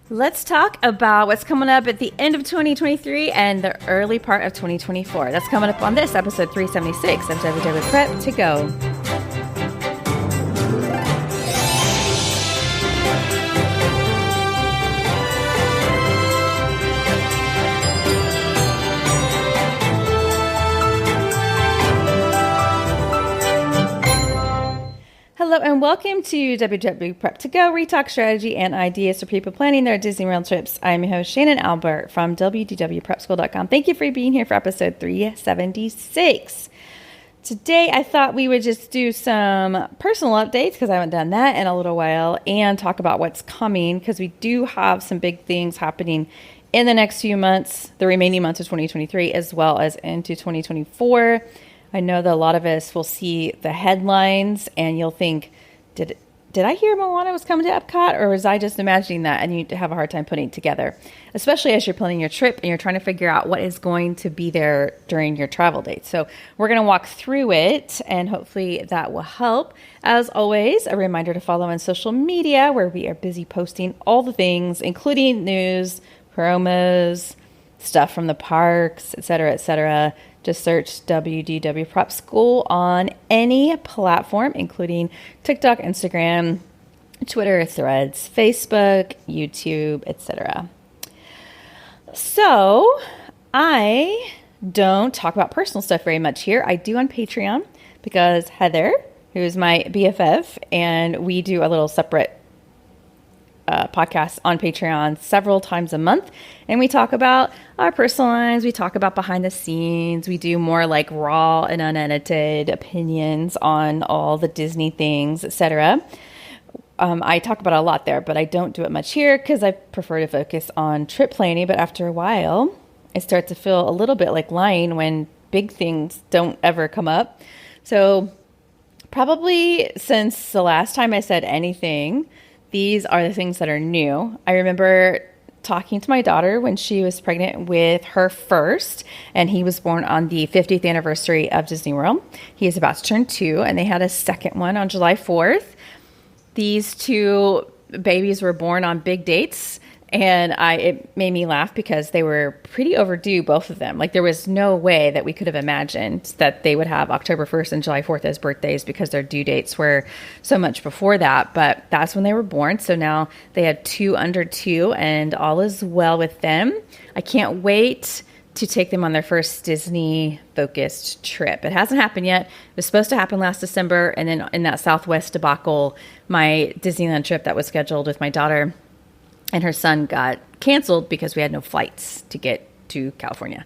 Let's talk about what's coming up at the end of 2023 and the early part of 2024. That's coming up on this episode 376 of WW Prep to Go. Hello and welcome to WW Prep to Go, where we talk strategy and ideas for people planning their Disney World trips. I'm your host, Shannon Albert from WDWPrepSchool.com. Thank you for being here for episode 376. Today, I thought we would just do some personal updates because I haven't done that in a little while and talk about what's coming because we do have some big things happening in the next few months, the remaining months of 2023, as well as into 2024. I know that a lot of us will see the headlines and you'll think, did I hear Moana was coming to Epcot, or was I just imagining that? And you have a hard time putting it together, especially as you're planning your trip and you're trying to figure out what is going to be there during your travel date. So we're going to walk through it and hopefully that will help. As always, a reminder to follow on social media where we are busy posting all the things, including news, promos, stuff from the parks, etc., etc. Just search WDW Prep School on any platform, including TikTok, Instagram, Twitter, Threads, Facebook, YouTube, etc. So I don't talk about personal stuff very much here. I do on Patreon because Heather, who is my BFF, and we do a little separate podcast on Patreon several times a month, and we talk about our personal lives, we talk about behind the scenes, we do more like raw and unedited opinions on all the Disney things, etc. I talk about it a lot there, but I don't do it much here because I prefer to focus on trip planning. But after a while, I start to feel a little bit like lying when big things don't ever come up. So probably since the last time I said anything, these are the things that are new. I remember talking to my daughter when she was pregnant with her first, and he was born on the 50th anniversary of Disney World. He is about to turn 2, and they had a second one on July 4th. These two babies were born on big dates, and it made me laugh because they were pretty overdue, both of them. Like, there was no way that we could have imagined that they would have October 1st and July 4th as birthdays because their due dates were so much before that. But that's when they were born. So now they had 2 under 2, and all is well with them. I can't wait to take them on their first Disney-focused trip. It hasn't happened yet. It was supposed to happen last December, and then in that Southwest debacle, my Disneyland trip that was scheduled with my daughter and her son got canceled because we had no flights to get to California.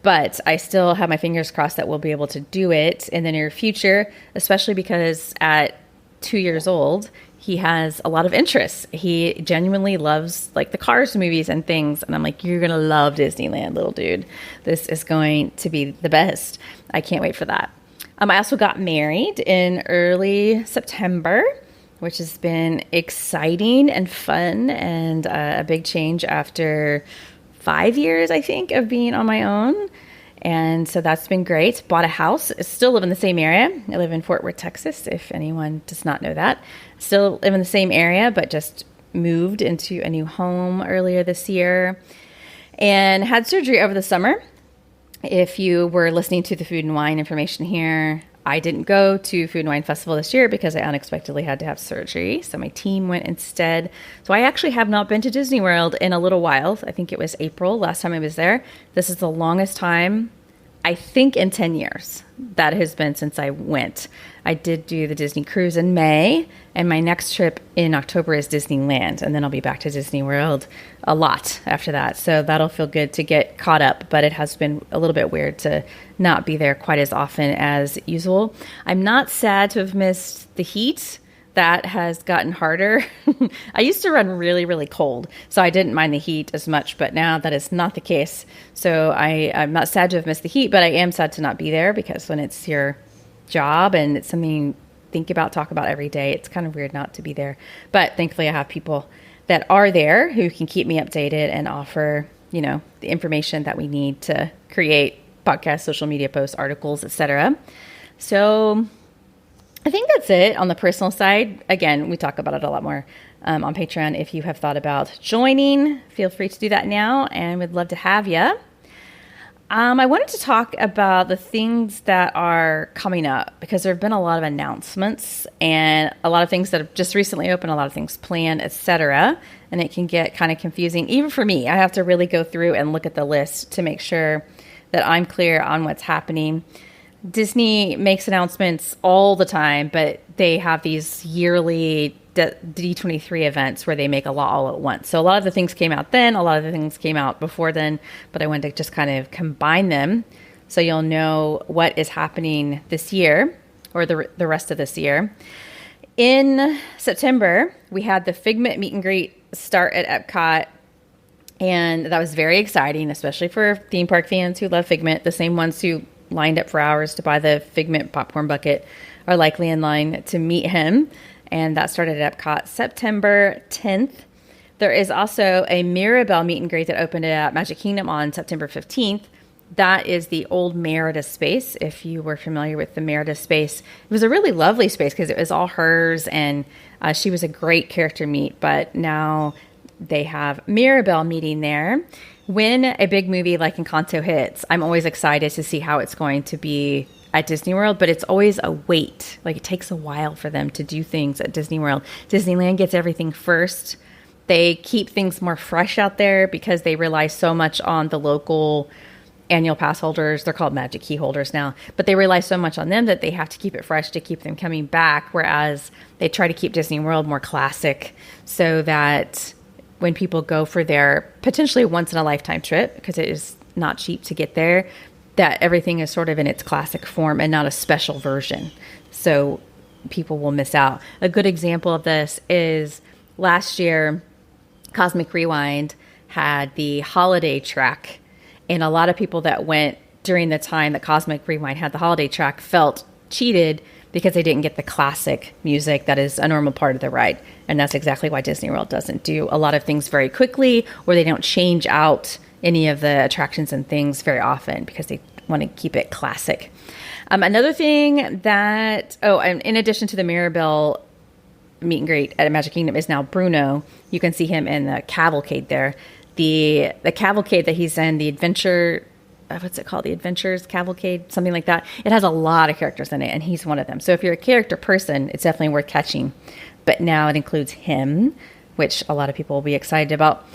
But I still have my fingers crossed that we'll be able to do it in the near future, especially because at 2 years old, he has a lot of interests. He genuinely loves like the Cars movies and things. And I'm like, you're going to love Disneyland, little dude. This is going to be the best. I can't wait for that. I also got married in early September, which has been exciting and fun and a big change after 5 years, I think, of being on my own. And so that's been great. Bought a house. I still live in the same area. I live in Fort Worth, Texas, if anyone does not know that. Still live in the same area, but just moved into a new home earlier this year. And had surgery over the summer. If you were listening to the Food and Wine information here, I didn't go to Food and Wine Festival this year because I unexpectedly had to have surgery. So my team went instead. So I actually have not been to Disney World in a little while. I think it was April last time I was there. This is the longest time, I think, in 10 years that has been since I went. I did do the Disney cruise in May, and my next trip in October is Disneyland, and then I'll be back to Disney World a lot after that. So that'll feel good to get caught up, but it has been a little bit weird to not be there quite as often as usual. I'm not sad to have missed the heat. That has gotten harder. I used to run really, really cold, so I didn't mind the heat as much, but now that is not the case. So I'm not sad to have missed the heat, but I am sad to not be there because when it's your job and it's something you think about, talk about every day, it's kind of weird not to be there. But thankfully I have people that are there who can keep me updated and offer, you know, the information that we need to create podcasts, social media posts, articles, etc. So I think that's it on the personal side. Again, we talk about it a lot more on Patreon. If you have thought about joining, feel free to do that now, and we'd love to have you. I wanted to talk about the things that are coming up because there have been a lot of announcements and a lot of things that have just recently opened, a lot of things planned, etc. And it can get kind of confusing. Even for me, I have to really go through and look at the list to make sure that I'm clear on what's happening. Disney makes announcements all the time, but they have these yearly D23 events where they make a lot all at once. So a lot of the things came out then, a lot of the things came out before then, but I wanted to just kind of combine them so you'll know what is happening this year or the rest of this year. In September, we had the Figment meet and greet start at Epcot, and that was very exciting, especially for theme park fans who love Figment. The same ones who lined up for hours to buy the Figment popcorn bucket are likely in line to meet him. And that started at Epcot September 10th. There is also a Mirabelle meet and greet that opened at Magic Kingdom on September 15th. That is the old Merida space. If you were familiar with the Merida space, it was a really lovely space because it was all hers, and she was a great character meet. But now they have Mirabelle meeting there. When a big movie like Encanto hits, I'm always excited to see how it's going to be at Disney World, but it's always a wait. Like, it takes a while for them to do things at Disney World. Disneyland gets everything first. They keep things more fresh out there because they rely so much on the local annual pass holders. They're called Magic Key holders now, but they rely so much on them that they have to keep it fresh to keep them coming back, whereas they try to keep Disney World more classic so that when people go for their potentially once-in-a-lifetime trip, because it is not cheap to get there, that everything is sort of in its classic form and not a special version. So people will miss out. A good example of this is last year, Cosmic Rewind had the holiday track, and a lot of people that went during the time that Cosmic Rewind had the holiday track felt cheated because they didn't get the classic music that is a normal part of the ride. And that's exactly why Disney World doesn't do a lot of things very quickly, or they don't change out any of the attractions and things very often because they want to keep it classic. Another thing that, and in addition to the Mirabelle meet and greet at Magic Kingdom is now Bruno. You can see him in the cavalcade there. The cavalcade that he's in, the adventure, what's it called? The Adventures Cavalcade, something like that. It has a lot of characters in it, and he's one of them. So if you're a character person, it's definitely worth catching. But now it includes him, which a lot of people will be excited about.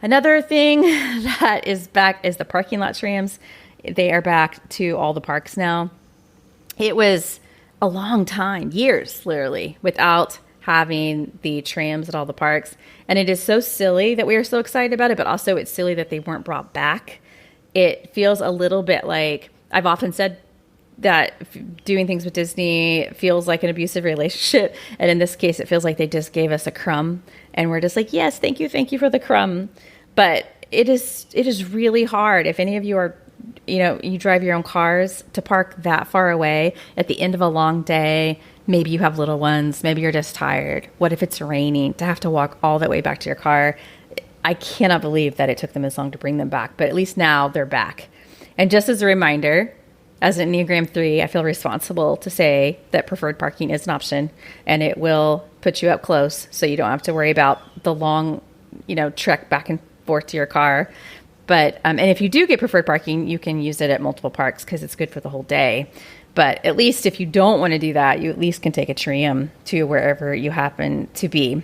Another thing that is back is the parking lot trams. They are back to all the parks now. It was a long time, years literally, without having the trams at all the parks. And it is so silly that we are so excited about it, but also it's silly that they weren't brought back. It feels a little bit like, I've often said that doing things with Disney feels like an abusive relationship. And in this case, it feels like they just gave us a crumb. And we're just like, yes, thank you for the crumb. But it is really hard. If any of you are, you drive your own cars, to park that far away at the end of a long day. Maybe you have little ones. Maybe you're just tired. What if it's raining? To have to walk all that way back to your car. I cannot believe that it took them this long to bring them back. But at least now they're back. And just as a reminder, as an Enneagram 3, I feel responsible to say that preferred parking is an option. And it will put you up close so you don't have to worry about the long, trek back and forth to your car. But and if you do get preferred parking, you can use it at multiple parks because it's good for the whole day. But at least if you don't want to do that, you at least can take a tram to wherever you happen to be.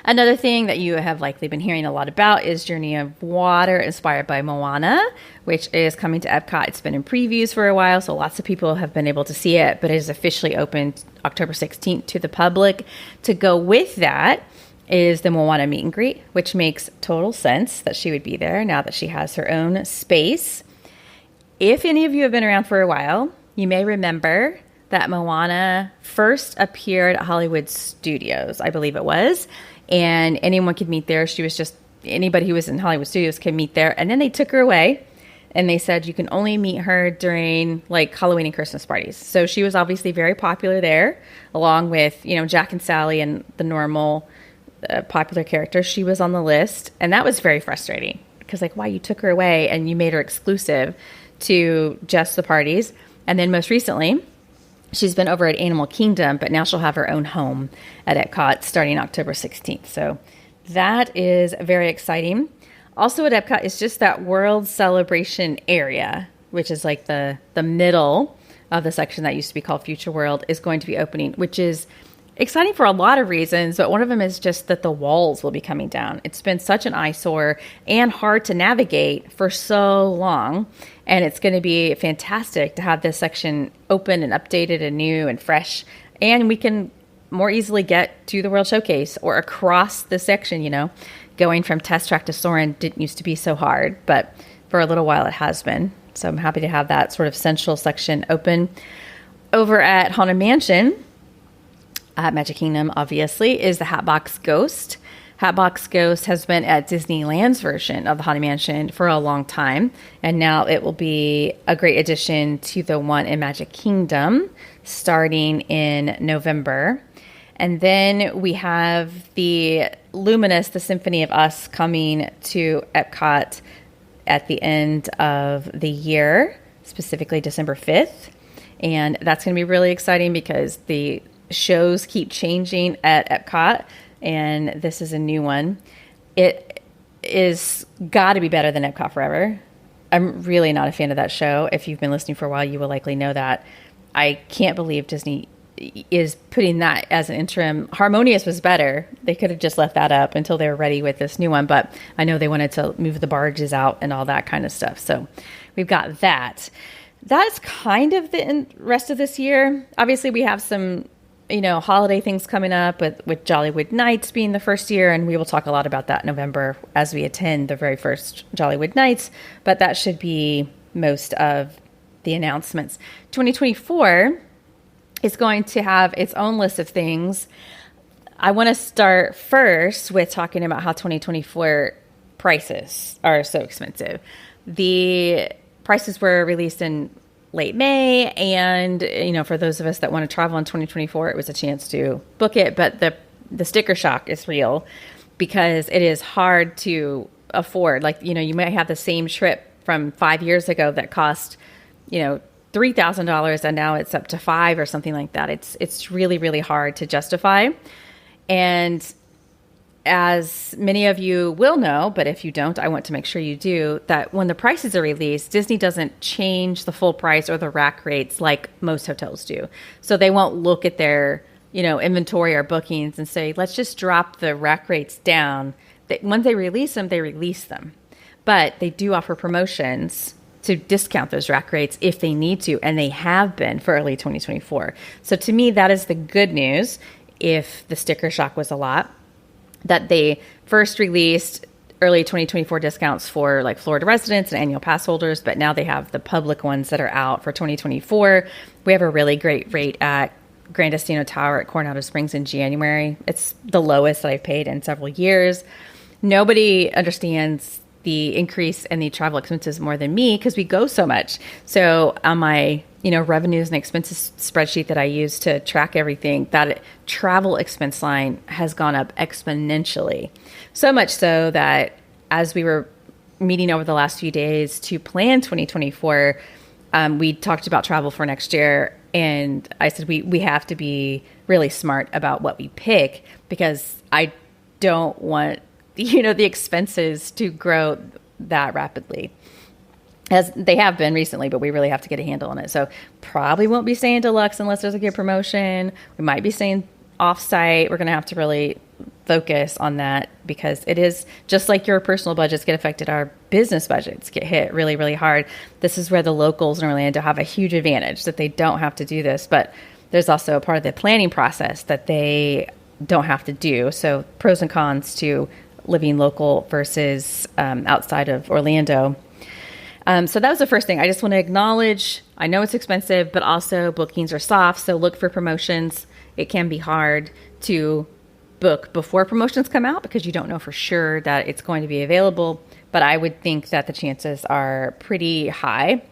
Another thing that you have likely been hearing a lot about is Journey of Water, inspired by Moana, which is coming to Epcot. It's been in previews for a while, so lots of people have been able to see it, but it is officially opened October 16th to the public. To go with that is the Moana meet and greet, which makes total sense that she would be there now that she has her own space. If any of you have been around for a while, you may remember that Moana first appeared at Hollywood Studios, I believe it was, and anyone could meet there. Anybody who was in Hollywood Studios could meet there, and then they took her away, and they said you can only meet her during like Halloween and Christmas parties. So she was obviously very popular there, along with Jack and Sally and the normal popular characters. She was on the list, and that was very frustrating because why you took her away and you made her exclusive to just the parties. And then most recently, She's been over at Animal Kingdom, but now she'll have her own home at Epcot starting October 16th. So that is very exciting. Also at Epcot is just that World Celebration area, which is like the middle of the section that used to be called Future World, is going to be opening, which is exciting for a lot of reasons, but one of them is just that the walls will be coming down. It's been such an eyesore and hard to navigate for so long, and it's going to be fantastic to have this section open and updated and new and fresh, and we can more easily get to the World Showcase or across the section. Going from Test Track to Soarin' didn't used to be so hard, but for a little while it has been. So I'm happy to have that sort of central section open. Over at Haunted Mansion, at Magic Kingdom, obviously, is the Hatbox Ghost. Hatbox Ghost has been at Disneyland's version of the Haunted Mansion for a long time, and now it will be a great addition to the one in Magic Kingdom starting in November. And then we have the Luminous, the Symphony of Us, coming to Epcot at the end of the year, specifically December 5th. And that's going to be really exciting because the shows keep changing at Epcot, and this is a new one. It is got to be better than Epcot Forever. I'm really not a fan of that show. If you've been listening for a while, you will likely know that. I can't believe Disney is putting that as an interim. Harmonious was better. They could have just left that up until they were ready with this new one, but I know they wanted to move the barges out and all that kind of stuff. So we've got that. That's kind of the rest of this year. Obviously, we have some holiday things coming up with Jollywood Nights being the first year, and we will talk a lot about that in November as we attend the very first Jollywood Nights, but that should be most of the announcements. 2024 is going to have its own list of things. I want to start first with talking about how 2024 prices are so expensive. The prices were released in late May, and for those of us that want to travel in 2024, it was a chance to book it, but the sticker shock is real because it is hard to afford. You might have the same trip from 5 years ago that cost $3,000 and now it's up to $5,000 or something like that. It's really, really hard to justify. And as many of you will know, but if you don't, I want to make sure you do, that when the prices are released, Disney doesn't change the full price or the rack rates like most hotels do. So they won't look at their, inventory or bookings and say, let's just drop the rack rates down. Once they release them, they release them. But they do offer promotions to discount those rack rates if they need to, and they have been for early 2024. So to me, that is the good news. If the sticker shock was a lot, that they first released early 2024 discounts for like Florida residents and annual pass holders, but now they have the public ones that are out for 2024. We have a really great rate at Grand Destino Tower at Coronado Springs in January. It's the lowest that I've paid in several years. Nobody understands the increase in the travel expenses more than me because we go so much. So on my revenues and expenses spreadsheet that I use to track everything, that travel expense line has gone up exponentially. So much so that as we were meeting over the last few days to plan 2024, we talked about travel for next year. And I said, we have to be really smart about what we pick because I don't want the expenses to grow that rapidly as they have been recently, but we really have to get a handle on it. So probably won't be staying deluxe unless there's a good promotion. We might be staying offsite. We're going to have to really focus on that because it is just like your personal budgets get affected. Our business budgets get hit really, really hard. This is where the locals in Orlando have a huge advantage that they don't have to do this, but there's also a part of the planning process that they don't have to do. So pros and cons to living local versus outside of Orlando. So that was the first thing. I just want to acknowledge, I know it's expensive, but also bookings are soft. So look for promotions. It can be hard to book before promotions come out because you don't know for sure that it's going to be available. But I would think that the chances are pretty high.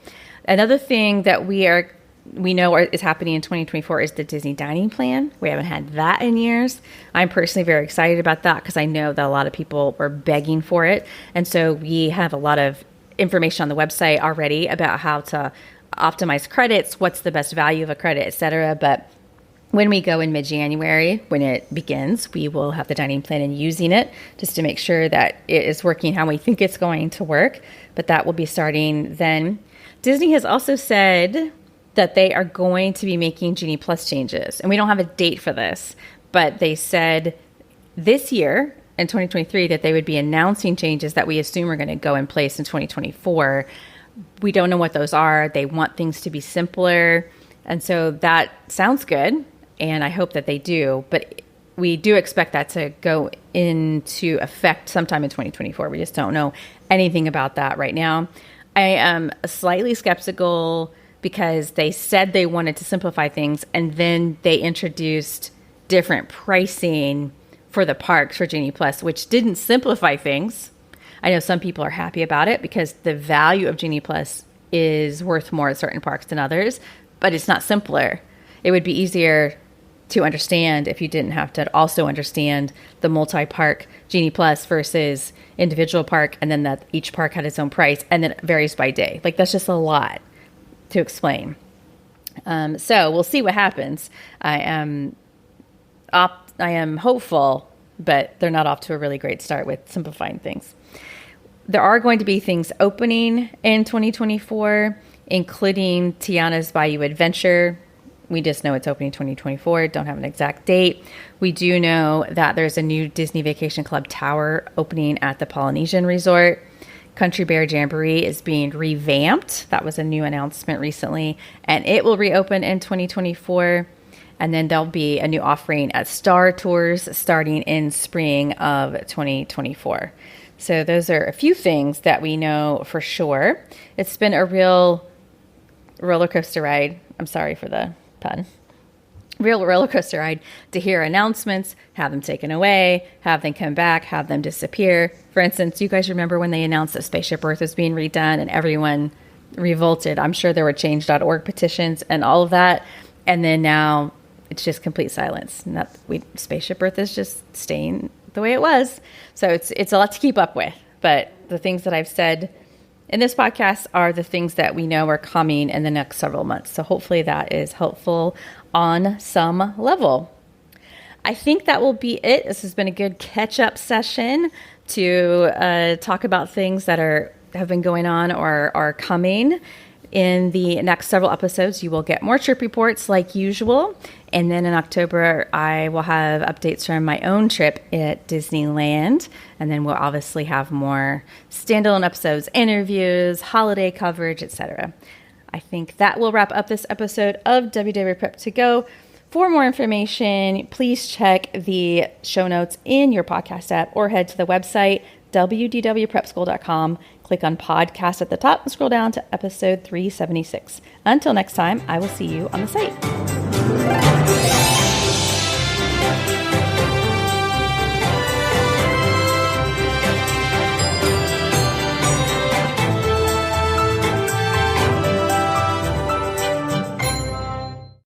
Another thing that we know is happening in 2024 is the Disney dining plan. We haven't had that in years. I'm personally very excited about that because I know that a lot of people were begging for it. And so we have a lot of information on the website already about how to optimize credits, what's the best value of a credit, etc. But when we go in mid-January, when it begins, we will have the dining plan and using it just to make sure that it is working how we think it's going to work. But that will be starting then. Disney has also said that they are going to be making Genie Plus changes. And we don't have a date for this, but they said this year in 2023 that they would be announcing changes that we assume are going to go in place in 2024. We don't know what those are. They want things to be simpler. And so that sounds good. And I hope that they do. But we do expect that to go into effect sometime in 2024. We just don't know anything about that right now. I am slightly skeptical because they said they wanted to simplify things, and then they introduced different pricing for the parks for Genie Plus, which didn't simplify things. I know some people are happy about it because the value of Genie Plus is worth more at certain parks than others, but it's not simpler. It would be easier to understand if you didn't have to also understand the multi-park Genie Plus versus individual park, and then that each park had its own price, and then it varies by day. Like, that's just a lot to explain. So we'll see what happens. I am hopeful, but they're not off to a really great start with simplifying things. There are going to be things opening in 2024, including Tiana's Bayou Adventure. We just know it's opening 2024. Don't have an exact date. We do know that there's a new Disney Vacation Club tower opening at the Polynesian Resort. Country Bear Jamboree is being revamped. That was a new announcement recently, and it will reopen in 2024. And then there'll be a new offering at Star Tours starting in spring of 2024. So those are a few things that we know for sure. It's been a real roller coaster ride. I'm sorry for the pun. Real roller coaster ride to hear announcements, have them taken away, have them come back, have them disappear. For instance, you guys remember when they announced that Spaceship Earth was being redone and everyone revolted? I'm sure there were change.org petitions and all of that. And then now it's just complete silence. Spaceship Earth is just staying the way it was. So it's a lot to keep up with. But the things that I've said in this podcast are the things that we know are coming in the next several months. So hopefully that is helpful on some level. I think that will be it. This has been a good catch-up session to talk about things that have been going on or are coming. In the next several episodes, you will get more trip reports like usual. And then in October, I will have updates from my own trip at Disneyland. And then we'll obviously have more standalone episodes, interviews, holiday coverage, etc. I think that will wrap up this episode of WW Prep to Go. For more information, please check the show notes in your podcast app or head to the website, wdwprepschool.com. Click on podcast at the top and scroll down to episode 376. Until next time, I will see you on the site.